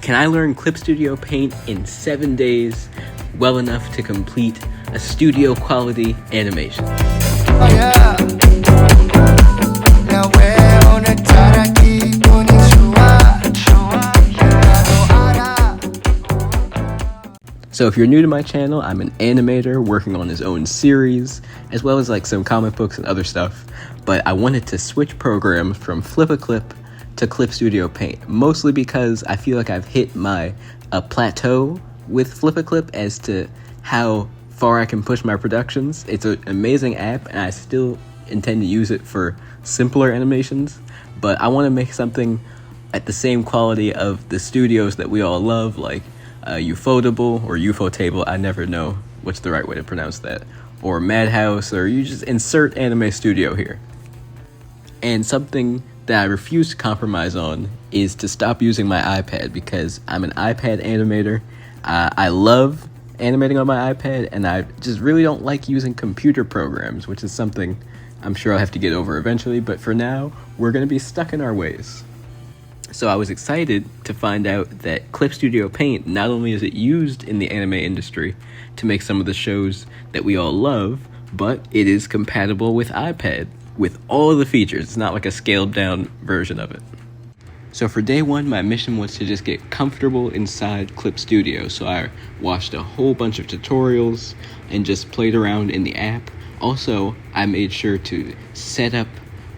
Can I learn Clip Studio Paint in 7 days well enough to complete a studio quality animation? Oh yeah. Now we're on a taraki So if you're new to my channel, I'm an animator working on his own series, as well as like some comic books and other stuff. But I wanted to switch programs from Flip-a-Clip to Clip Studio Paint, mostly because I feel like I've hit my plateau with Flip-a-Clip as to how far I can push my productions. It's an amazing app, and I still intend to use it for simpler animations, but I want to make something at the same quality of the studios that we all love, like Ufotable or Ufotable, I never know what's the right way to pronounce that, or Madhouse, or you just insert anime studio here. And something that I refuse to compromise on is to stop using my iPad, because I'm an iPad animator. I love animating on my iPad, and I just really don't like using computer programs, which is something I'm sure I'll have to get over eventually, but for now, we're going to be stuck in our ways. So I was excited to find out that Clip Studio Paint, not only is it used in the anime industry to make some of the shows that we all love, but it is compatible with iPad with all of the features. It's not like a scaled down version of it. So for day one, my mission was to just get comfortable inside Clip Studio. So I watched a whole bunch of tutorials and just played around in the app. Also, I made sure to set up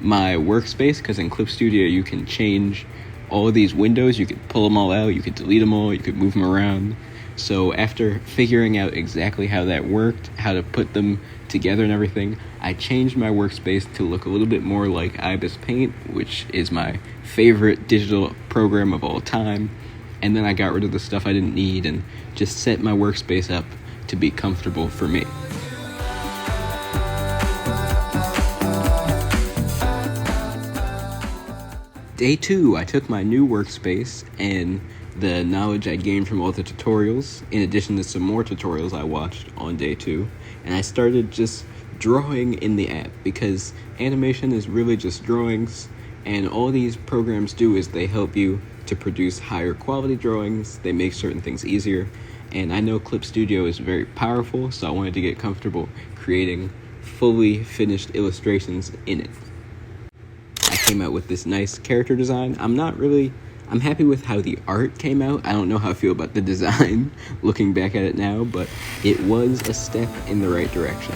my workspace, because in Clip Studio you can change all of these windows. You could pull them all out, you could delete them all, you could move them around. So after figuring out exactly how that worked, how to put them together and everything, I changed my workspace to look a little bit more like Ibis Paint, which is my favorite digital program of all time. And then I got rid of the stuff I didn't need and just set my workspace up to be comfortable for me. Day two, I took my new workspace and the knowledge I gained from all the tutorials, in addition to some more tutorials I watched on day two, and I started just drawing in the app, because animation is really just drawings, and all these programs do is they help you to produce higher quality drawings. They make certain things easier, and I know Clip Studio is very powerful, so I wanted to get comfortable creating fully finished illustrations in it. Came out with this nice character design. I'm happy with how the art came out. I don't know how I feel about the design looking back at it now, but it was a step in the right direction.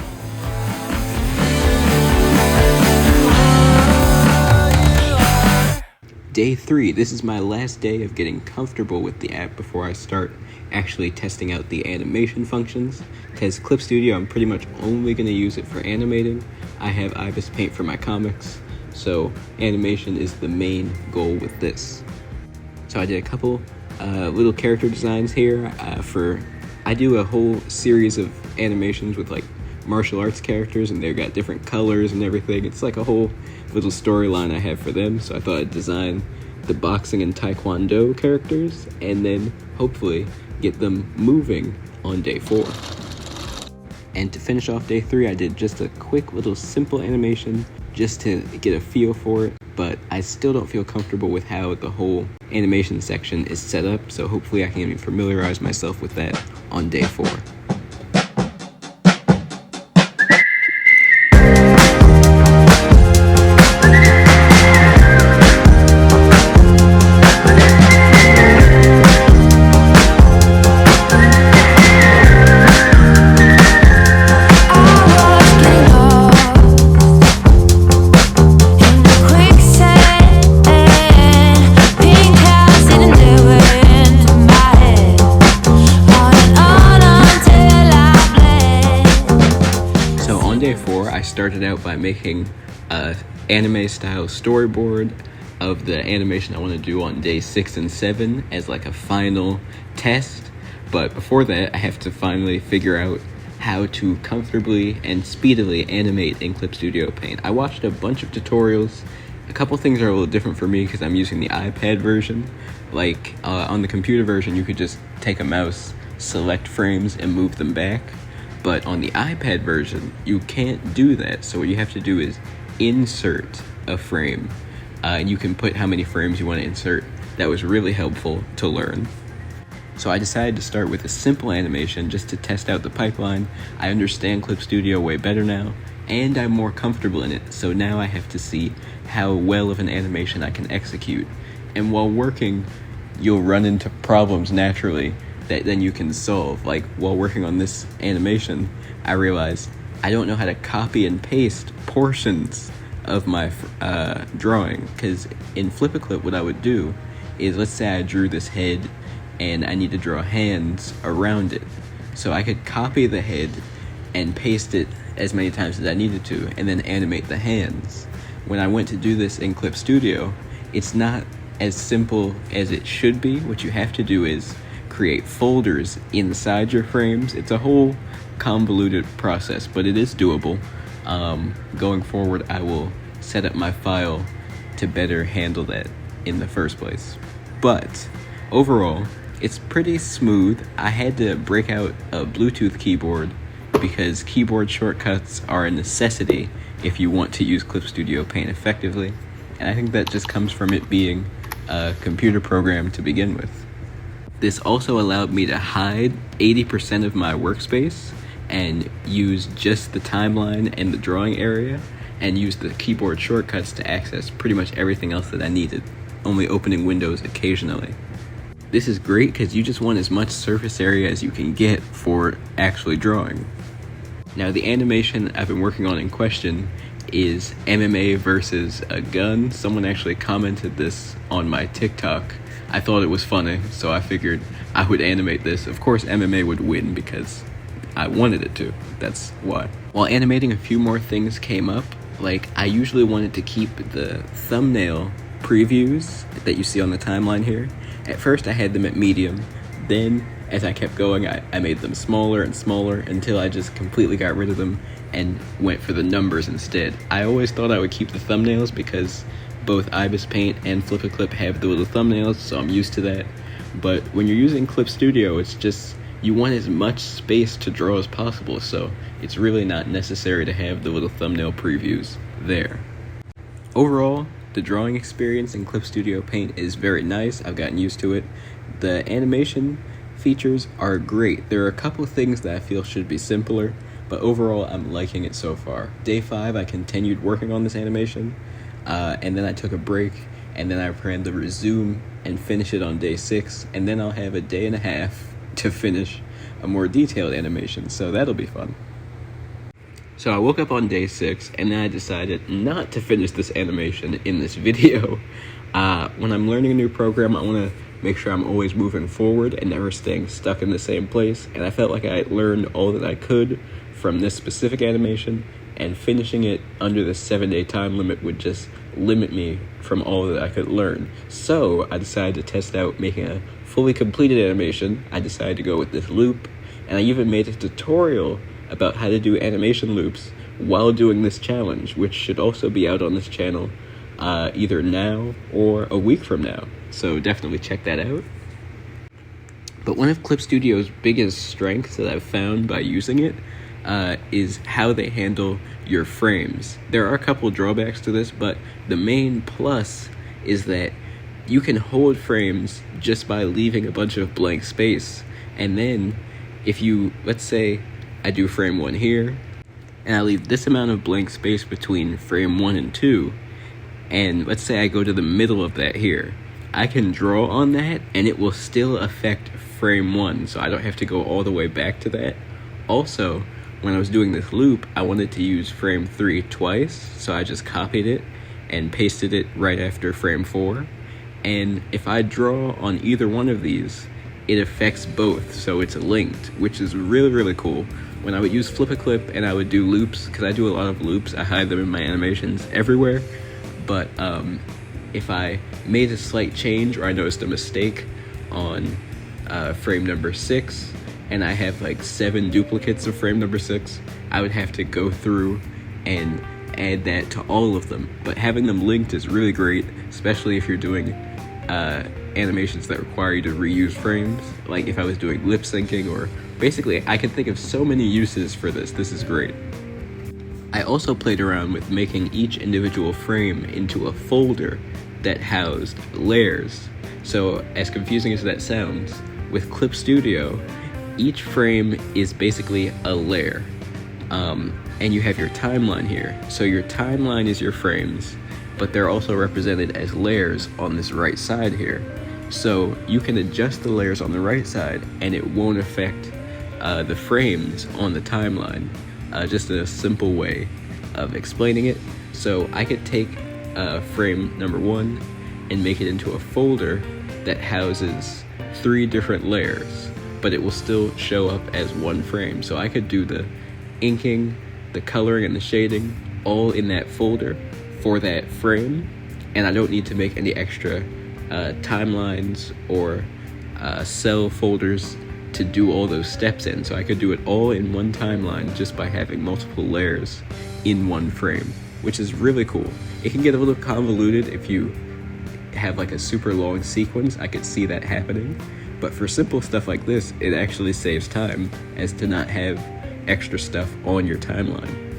Day three, this is my last day of getting comfortable with the app before I start actually testing out the animation functions, because Clip Studio, I'm pretty much only going to use it for animating. I have Ibis Paint for my comics, so animation is the main goal with this. So I did a couple little character designs here. I do a whole series of animations with like martial arts characters, and they've got different colors and everything. It's like a whole little storyline I have for them. So I thought I'd design the boxing and taekwondo characters, and then hopefully get them moving on day four. And to finish off day three, I did just a quick little simple animation just to get a feel for it, but I still don't feel comfortable with how the whole animation section is set up, so hopefully I can familiarize myself with that on day four. I started out by making an anime style storyboard of the animation I want to do on day 6 and 7 as like a final test. But before that, I have to finally figure out how to comfortably and speedily animate in Clip Studio Paint. I watched a bunch of tutorials. A couple things are a little different for me because I'm using the iPad version. Like on the computer version, you could just take a mouse, select frames, and move them back. But on the iPad version, you can't do that. So what you have to do is insert a frame. And you can put how many frames you want to insert that was really helpful to learn. So I decided to start with a simple animation just to test out the pipeline. I understand Clip Studio way better now, and I'm more comfortable in it, so now I have to see how well of an animation I can execute. And while working, you'll run into problems naturally that then you can solve. Like, while working on this animation, I realized I don't know how to copy and paste portions of my drawing, because in Flip a Clip what I would do is, let's say I drew this head and I need to draw hands around it. So I could copy the head and paste it as many times as I needed to, and then animate the hands. When I went to do this in Clip Studio, it's not as simple as it should be. What you have to do is create folders inside your frames. It's a whole convoluted process, but it is doable. Going forward, I will set up my file to better handle that in the first place. But overall, it's pretty smooth. I had to break out a Bluetooth keyboard because keyboard shortcuts are a necessity if you want to use Clip Studio Paint effectively, and I think that just comes from it being a computer program to begin with. This also allowed me to hide 80% of my workspace and use just the timeline and the drawing area, and use the keyboard shortcuts to access pretty much everything else that I needed, only opening windows occasionally. This is great because you just want as much surface area as you can get for actually drawing. Now, the animation I've been working on in question is MMA versus a gun. Someone actually commented this on my TikTok. I thought it was funny, so I figured I would animate this. Of course, MMA would win because I wanted it to. That's why. While animating, a few more things came up. Like, I usually wanted to keep the thumbnail previews that you see on the timeline here. At first I had them at medium, then as I kept going I made them smaller and smaller until I just completely got rid of them and went for the numbers instead. I always thought I would keep the thumbnails because both Ibis Paint and Flip a Clip have the little thumbnails, so I'm used to that. But when you're using Clip Studio, it's just, you want as much space to draw as possible, so it's really not necessary to have the little thumbnail previews there. Overall, the drawing experience in Clip Studio Paint is very nice. I've gotten used to it. The animation features are great. There are a couple things that I feel should be simpler, but overall I'm liking it so far. Day 5 I continued working on this animation, and then I took a break, and then I plan to resume and finish it on day 6, and then I'll have a day and a half to finish a more detailed animation, so that'll be fun. So I woke up on day 6, and then I decided not to finish this animation in this video. When I'm learning a new program, I want to make sure I'm always moving forward and never staying stuck in the same place, and I felt like I learned all that I could from this specific animation, and finishing it under the 7-day time limit would just limit me from all that I could learn. So I decided to test out making a fully completed animation. I decided to go with this loop, and I even made a tutorial about how to do animation loops while doing this challenge, which should also be out on this channel either now or a week from now, so definitely check that out. But one of Clip Studio's biggest strengths that I've found by using it is how they handle your frames. There are a couple drawbacks to this, but the main plus is that you can hold frames just by leaving a bunch of blank space, and then if you, let's say I do frame 1 here, and I leave this amount of blank space between frame 1 and 2, and let's say I go to the middle of that here, I can draw on that and it will still affect frame 1, so I don't have to go all the way back to that. Also, when I was doing this loop, I wanted to use frame 3 twice, so I just copied it and pasted it right after frame 4, and if I draw on either one of these, it affects both, so it's linked, which is really, really cool. When I would use Flip a Clip and I would do loops, because I do a lot of loops, I hide them in my animations everywhere, but if I made a slight change or I noticed a mistake on frame number 6, and I have like 7 duplicates of frame number 6, I would have to go through and add that to all of them. But having them linked is really great, especially if you're doing animations that require you to reuse frames, like if I was doing lip syncing, or basically I can think of so many uses for this. This is great. I also played around with making each individual frame into a folder that housed layers. So as confusing as that sounds, with Clip Studio, each frame is basically a layer. And you have your timeline here. So your timeline is your frames, but they're also represented as layers on this right side here. So you can adjust the layers on the right side and it won't affect the frames on the timeline. Just a simple way of explaining it. So I could take frame number 1 and make it into a folder that houses 3 different layers, but it will still show up as one frame. So I could do the inking, the coloring, and the shading all in that folder for that frame, and I don't need to make any extra timelines or cell folders to do all those steps in. So I could do it all in one timeline just by having multiple layers in one frame, which is really cool. It can get a little convoluted if you have like a super long sequence. I could see that happening, but for simple stuff like this, it actually saves time as to not have extra stuff on your timeline.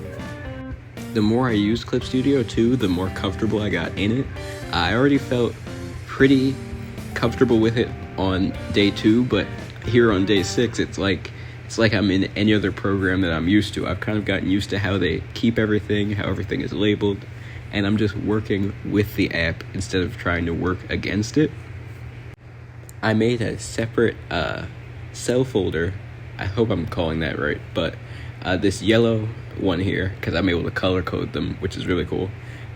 The more I used Clip Studio too, the more comfortable I got in it. I already felt pretty comfortable with it on day 2, but here on day 6, it's like I'm in any other program that I'm used to. I've kind of gotten used to how they keep everything, how everything is labeled, and I'm just working with the app instead of trying to work against it. I made a separate cell folder, I hope I'm calling that right, but this yellow one here, because I'm able to color code them, which is really cool.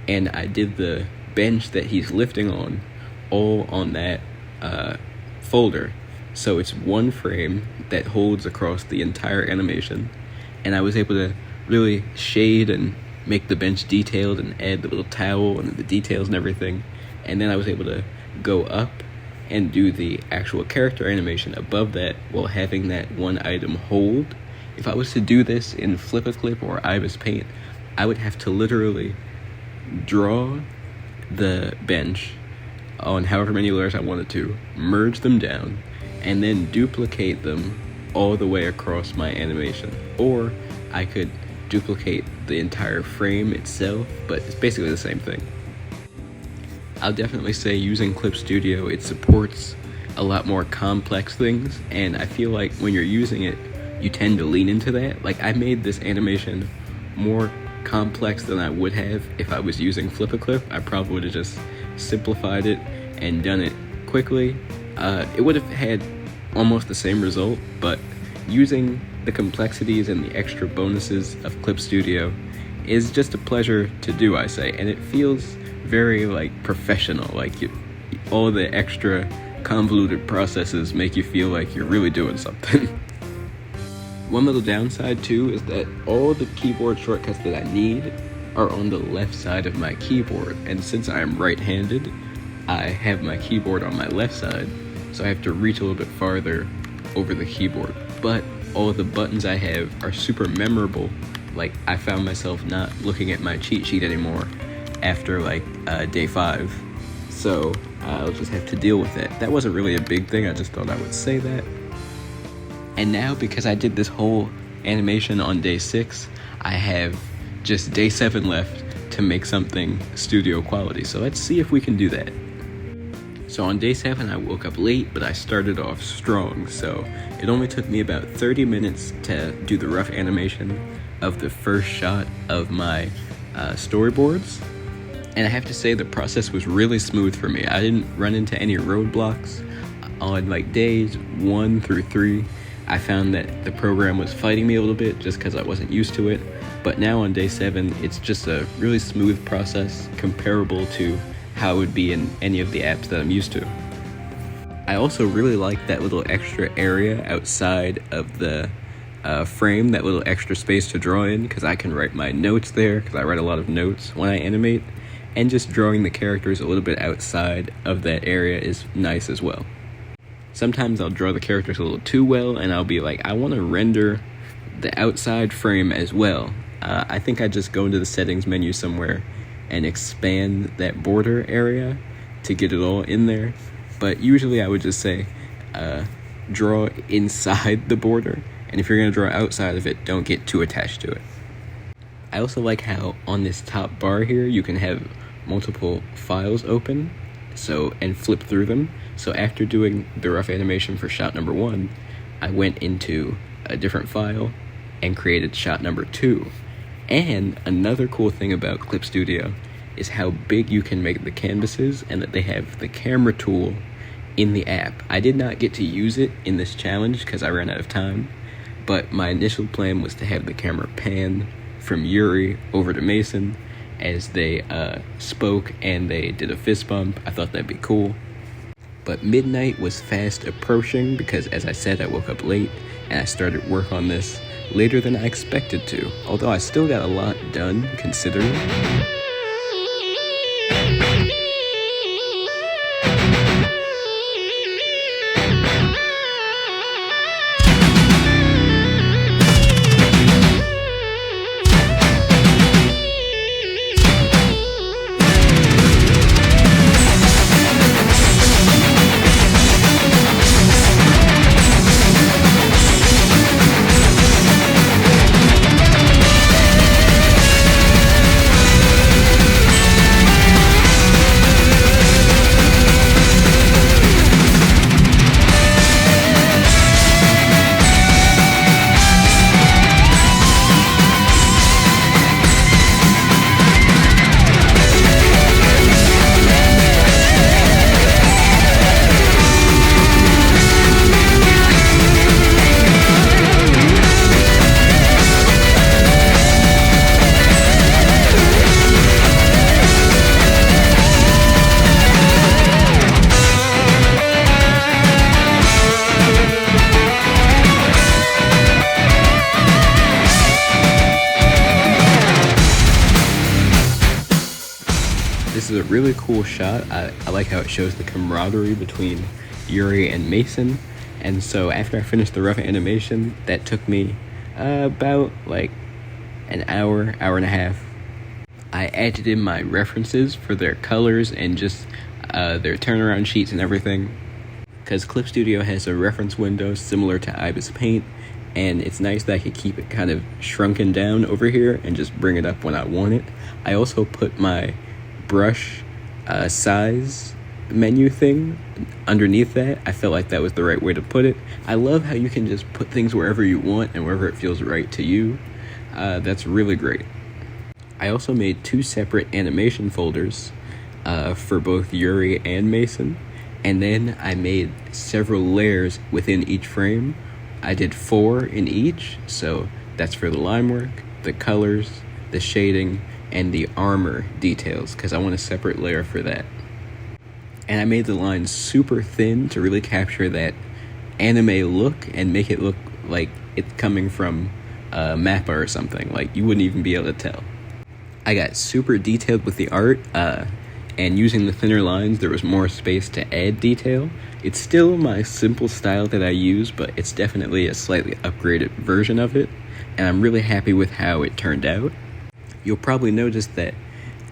And I did the bench that he's lifting on all on that folder. So it's one frame that holds across the entire animation, and I was able to really shade and make the bench detailed and add the little towel and the details and everything. And then I was able to go up and do the actual character animation above that while having that one item hold. If I was to do this in Flip-a-Clip or Ibis Paint, I would have to literally draw the bench on however many layers I wanted to, merge them down, and then duplicate them all the way across my animation. Or I could duplicate the entire frame itself, but it's basically the same thing. I'll definitely say using Clip Studio, it supports a lot more complex things, and I feel like when you're using it, you tend to lean into that. Like, I made this animation more complex than I would have if I was using Flip-a-Clip. I probably would have just simplified it and done it quickly. It would have had almost the same result, but using the complexities and the extra bonuses of Clip Studio is just a pleasure to do, I say, and it feels very like professional. Like all the extra convoluted processes make you feel like you're really doing something. One little downside too is that all the keyboard shortcuts that I need are on the left side of my keyboard, and since I am right-handed, I have my keyboard on my left side, so I have to reach a little bit farther over the keyboard. But all the buttons I have are super memorable. Like, I found myself not looking at my cheat sheet anymore after like day 5, so I'll just have to deal with that. That wasn't really a big thing, I just thought I would say that. And now, because I did this whole animation on day 6, I have just day 7 left to make something studio quality. So let's see if we can do that. So on day 7, I woke up late, but I started off strong. So it only took me about 30 minutes to do the rough animation of the first shot of my storyboards. And I have to say the process was really smooth for me. I didn't run into any roadblocks. On like days 1 through 3, I found that the program was fighting me a little bit just because I wasn't used to it. But now on day 7, it's just a really smooth process comparable to how it would be in any of the apps that I'm used to. I also really like that little extra area outside of the frame, that little extra space to draw in, because I can write my notes there, because I write a lot of notes when I animate, and just drawing the characters a little bit outside of that area is nice as well. Sometimes I'll draw the characters a little too well, and I'll be like, I want to render the outside frame as well. I think I just go into the settings menu somewhere and expand that border area to get it all in there. But usually I would just say, draw inside the border, and if you're going to draw outside of it, don't get too attached to it. I also like how on this top bar here, you can have multiple files open. and flip through them. So after doing the rough animation for shot number 1, I went into a different file and created shot number 2. And another cool thing about Clip Studio is how big you can make the canvases, and that they have the camera tool in the app. I did not get to use it in this challenge because I ran out of time, but my initial plan was to have the camera pan from Yuri over to Mason as they spoke and they did a fist bump. I thought that'd be cool. But midnight was fast approaching because, as I said, I woke up late and I started work on this later than I expected to, although I still got a lot done considering. This is a really cool shot. I like how it shows the camaraderie between Yuri and Mason. And so after I finished the rough animation, that took me about like an hour and a half. I added in my references for their colors and just their turnaround sheets and everything, because Clip Studio has a reference window similar to Ibis Paint, and it's nice that I could keep it kind of shrunken down over here and just bring it up when I want it. I also put my brush size menu thing underneath that. I felt like that was the right way to put it. I love how you can just put things wherever you want and wherever it feels right to you. That's really great. I also made 2 separate animation folders for both Yuri and Mason, and then I made several layers within each frame. I did 4 in each, so that's for the line work, the colors, the shading, and the armor details, because I want a separate layer for that. And I made the lines super thin to really capture that anime look and make it look like it's coming from Mappa or something. Like, you wouldn't even be able to tell. I got super detailed with the art, and using the thinner lines, there was more space to add detail. It's still my simple style that I use, but it's definitely a slightly upgraded version of it, and I'm really happy with how it turned out. You'll probably notice that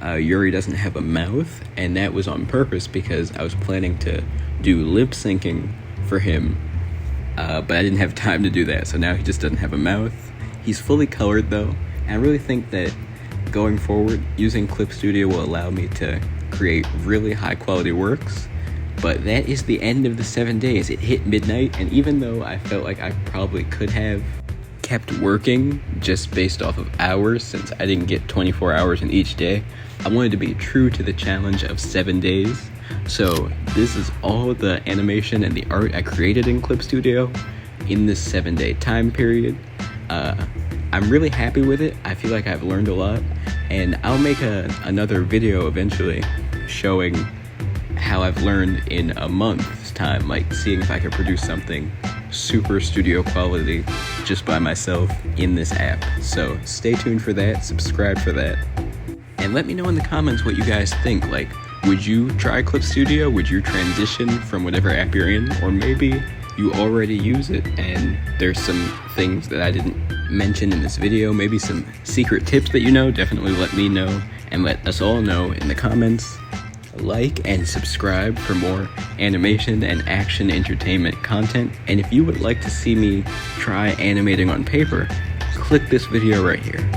Yuri doesn't have a mouth, and that was on purpose because I was planning to do lip syncing for him, but I didn't have time to do that, so now he just doesn't have a mouth. He's fully colored though, and I really think that going forward, using Clip Studio will allow me to create really high quality works. But that is the end of the 7 days. It hit midnight, and even though I felt like I probably could have kept working just based off of hours, since I didn't get 24 hours in each day, I wanted to be true to the challenge of 7 days. So this is all the animation and the art I created in Clip Studio in this 7-day time period. I'm really happy with it. I feel like I've learned a lot, and I'll make another video eventually showing how I've learned in a month's time, like seeing if I could produce something super studio quality just by myself in this app. So stay tuned for that, subscribe for that, and let me know in the comments what you guys think. Like, would you try Clip Studio? Would you transition from whatever app you're in? Or maybe you already use it and there's some things that I didn't mention in this video, maybe some secret tips that you know. Definitely let me know and let us all know in the comments. Like and subscribe for more animation and action entertainment content. And if you would like to see me try animating on paper, click this video right here.